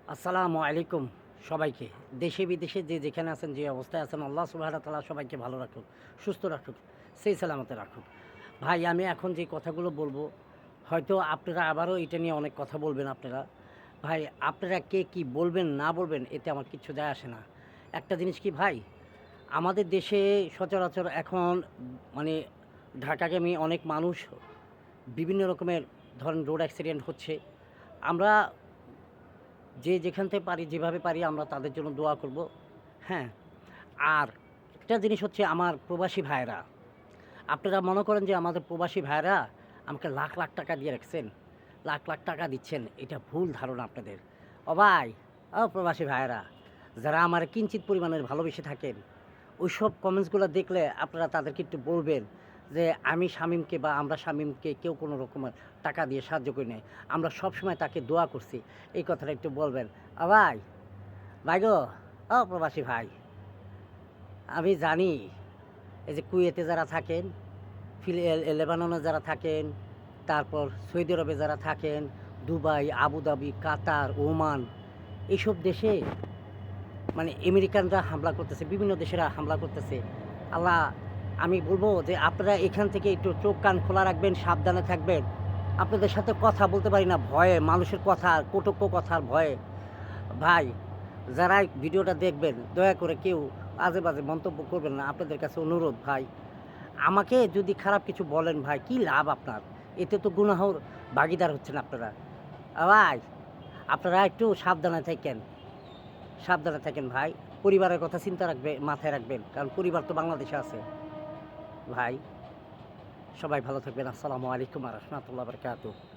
আসসালামু আলাইকুম সবাইকে। দেশে বিদেশে যে যেখানে আছেন, যে অবস্থায় আছেন, আল্লাহ সুবহানাহু ওয়া তাআলা সবাইকে ভালো রাখুক, সুস্থ রাখুক, সেই সালামতে রাখুক। ভাই আমি এখন যে কথাগুলো বলবো, হয়তো আপনারা আবারও এটা নিয়ে অনেক কথা বলবেন আপনারা। ভাই আপনারা কে কি বলবেন না বলবেন এতে আমার কিচ্ছু যায় আসে না। একটা জিনিস কি ভাই, আমাদের দেশে সচরাচর এখন মানে ঢাকাগামী অনেক মানুষ বিভিন্ন রকমের ধরেন রোড অ্যাক্সিডেন্ট হচ্ছে। আমরা যে যেখান থেকে পারি, যেভাবে পারি আমরা তাদের জন্য দোয়া করব। হ্যাঁ? আর একটা জিনিস হচ্ছে আমার প্রবাসী ভাইয়েরা। আপনারা মনে করেন যে আমাদের প্রবাসী ভাইয়েরা আমাকে লাখ, লাখ টাকা দিয়ে রাখছেন। লাখ, লাখ টাকা দিচ্ছেন। এটা ভুল ধারণা আপনাদের। ও ভাই, ও প্রবাসী ভাইয়েরা, যারা আমার কিঞ্চিৎ পরিমাণের ভালোবেসে থাকেন, ওইসব কমেন্টসগুলো দেখলে আপনারা তাদেরকে একটু বলবেন যে আমি শামীমকে বা আমরা শামীমকে কেউ কোনো রকমের টাকা দিয়ে সাহায্য করি নাই। আমরা সবসময় তাকে দোয়া করছি। এই কথাটা একটু বলবেন। ভাই, ভাই গো, ও প্রবাসী ভাই, আমি জানি এই যে কুয়েতে যারা থাকেন, লেবাননে যারা থাকেন, তারপর সৌদি আরবে যারা থাকেন, দুবাই, আবুধাবি, কাতার, ওমান, এইসব দেশে মানে আমেরিকানরা হামলা করতেছে, বিভিন্ন দেশেরা হামলা করতেছে। আল্লাহ, আমি বলবো যে আপনারা এখান থেকে একটু চোখ কান খোলা রাখবেন, সাবধানে থাকবেন। আপনাদের সাথে কথা বলতে পারি না ভয়ে, মানুষের কথা, কটুক্য কথার ভয়ে। ভাই, যারা ভিডিওটা দেখবেন দয়া করে কেউ আজে-বাজে মন্তব্য করবেন না। আপনাদের কাছে অনুরোধ ভাই। আমাকে যদি খারাপ কিছু বলেন ভাই, কি লাভ আপনার? এতে তো গুনাহর ভাগীদার হচ্ছেন আপনারা। ভাই, আপনারা একটু সাবধানে থাকেন। সাবধানে থাকেন ভাই। পরিবারের কথা চিন্তা মাথায় রাখবেন। কারণ পরিবার তো বাংলাদেশে আছে। ভাই, সবাই ভালো থাকবেন। আসসালামু আলাইকুম ওয়া রাহমাতুল্লাহি ওয়া বারাকাতুহু।